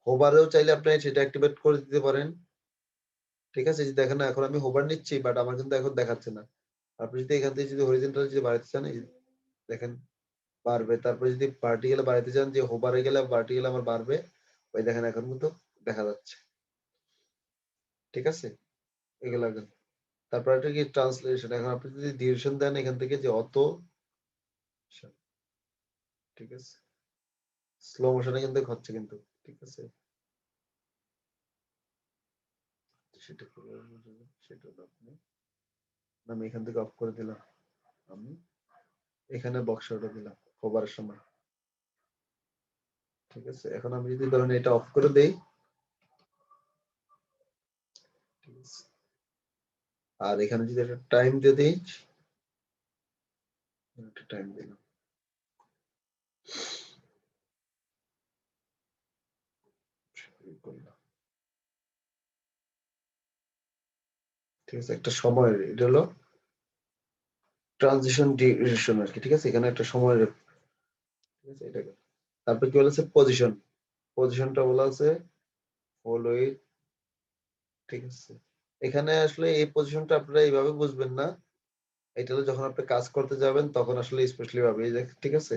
A: হোভারেও চাইলে আপনি সেটা অ্যাক্টিভেট করে দিতে পারেন। ঠিক আছে? এই যে দেখেন না এখন আমি হোভার নিচ্ছি বাট আমার কিন্তু এখন দেখাচ্ছে না। আপনি যদি এখান থেকে যদি হরিজন্টাল যদি বাড়াইতে চান এই যে দেখেন বাড়বে। তারপরে যদি ভার্টিক্যাল বাড়াইতে চান যে হোভারে গেলে ভার্টিক্যাল আমার বাড়বে। ওই দেখেন এখন কিন্তু দেখা যাচ্ছে। ঠিক আছে? এগুলা তারপর একটা কি ট্রান্সলেশন। এখন আপনি যদি ডিউরেশন দেন এখান থেকে যে অত ঠিক আছে? স্লো মোশনে কিন্তু হচ্ছে কিন্তু। ঠিক আছে? সেটা কিভাবে বুঝবো? সেটা হলো আমি এখান থেকে অফ করে দিলাম। আমি এখানে বক্স আউটও দিলাম হোভারের সময়। ঠিক আছে? এখন আমি যদি ধরেন এটা অফ করে দেই, ঠিক আছে? আর এখানে যদি একটা টাইম দিয়ে দেই, একটা টাইম দিলাম। করলাম। ঠিক আছে? একটা সময় এটা হলো ট্রানজিশন ডিউরেশন আরকি। ঠিক আছে? এখানে একটা সময় ঠিক আছে? এটাকে। তারপর কি বলেছে পজিশন। পজিশনটা বলা আছে হলো এই ঠিক আছে? এখানে আসলে এই পজিশনটা আপনারা এইভাবে বুঝবেন না। এটা হলো যখন আপনি কাজ করতে যাবেন তখন আসলে স্পেশালি ভাবে এই যে ঠিক আছে?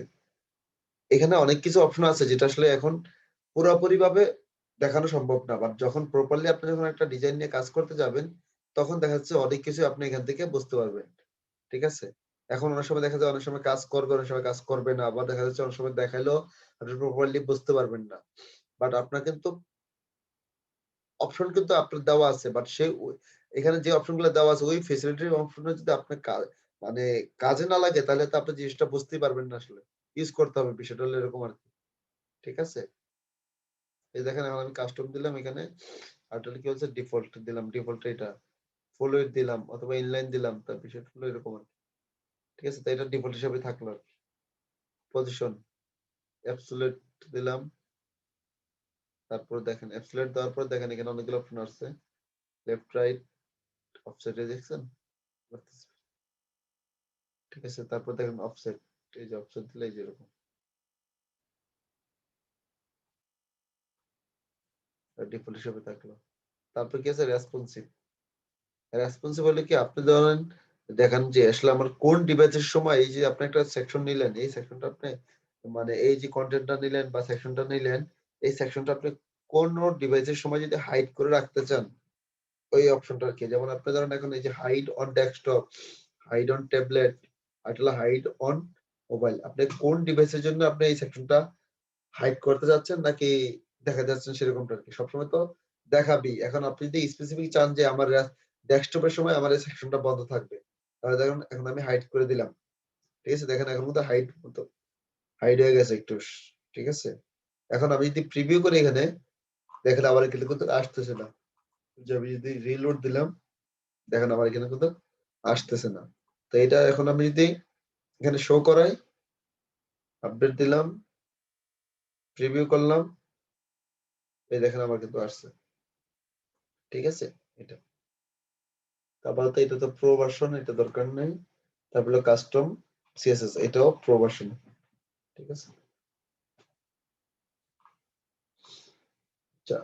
A: এখানে অনেক কিছু অপশন আছে যেটা আসলে এখন পুরাপুরিভাবে দেখানো সম্ভব না। বাট যখন প্রপারলি আপনি যখন একটা ডিজাইন নিয়ে কাজ করতে যাবেন, তখন দেখা যাচ্ছে অনেক কিছু আপনি এখান থেকে বুঝতে পারবেন। ঠিক আছে? এখন অনেক সময় দেখা যায় অনেক সময় কাজ করবে, অনেক সময় কাজ করবে না। আবার দেখা যাচ্ছে অনেক সময় দেখাইলেও আপনি প্রপারলি বুঝতে পারবেন না। বাট আপনার কিন্তু অপশন কিন্তু আপনার দেওয়া আছে। বাট সে এখানে যে অপশন গুলো দেওয়া আছে ওই ফেসিলিটির অপশনটা যদি আপনার মানে কাজে না লাগে তাহলে তো আপনি জিনিসটা বুঝতেই পারবেন না আসলে। ইউজ করতে হবে বিষয়টা হলো এরকম আরকি। ঠিক আছে? এই দেখেন এখন আমি কাস্টম দিলাম এখানে। আর তাহলে কি হচ্ছে ডিফল্ট দিলাম। ডিফল্ট এটা। ফুল উইডথ দিলাম অথবা ইনলাইন দিলাম। তার বিষয়টা হলো এরকম আরকি। ঠিক আছে? তো এটা ডিফল্ট হিসেবে থাকলো আরকি। পজিশন অ্যাবসোলিউট দিলাম। তারপর দেখেন অ্যাবসোলিউট দেওয়ার পর দেখেন এখানে অনেকগুলো অপশন আসছে। লেফট রাইট অফসেট এ দেখছেন? ঠিক আছে? তারপর দেখেন অফসেট। এই যে অফসেট দিলে এই যে এরকম। ডিফল্ট হিসেবে থাকলো। তারপর কি আছে রেসপন্সিভ। রেসপন্সিভ হলে কি আপনি ধরেন দেখেন যে আসলে আমার কোন ডিভাইসের সময় এই যে আপনি একটা সেকশন নিলেন, এই সেকশনটা আপনি মানে এই যে কনটেন্টটা নিলেন বা সেকশনটা নিলেন, এই সেকশনটা আপনি কোন ডিভাইসের সময় যদি হাইড করে রাখতে চান, ওই অপশনটা কি যেমন আপনি ধরেন এখন এই যে hide on desktop, hide on tablet, আর হলো হাইড অন মোবাইল। আপনি কোন ডিভাইসের জন্য আপনি এই সেকশনটা হাইড করতে যাচ্ছেন নাকি দেখাতে যাচ্ছেন সেরকমটা আরকি। সবসময় তো দেখাবি। এখন আপনি যদি স্পেসিফিক চান যে আমার ডেস্কটপের সময় আমার এই সেকশনটা বন্ধ থাকবে। তাহলে দেখুন এখন আমি হাইড করে দিলাম। ঠিক আছে? দেখেন এখন কিন্তু হাইড মতো হাইড হয়ে গেছে একটু। ঠিক আছে? এখন আমি যদি প্রিভিউ করি এখানে দেখেন আবার কিন্তু আসতেছে না। যে আমি যদি রিলোড দিলাম দেখেন আমার এখানে কিন্তু আসতেছে না। তো এটা এখন আমি যদি এখানে শো করাই, আপডেট দিলাম, প্রিভিউ করলাম, এই দেখেন আমার কিন্তু আসছে। ঠিক আছে? এটা। তারপর তো এটা তো প্রো ভার্সন, এটা দরকার নেই। তারপরে কাস্টম সিএসএস, এটাও প্রো ভার্সন। ঠিক আছে? আচ্ছা।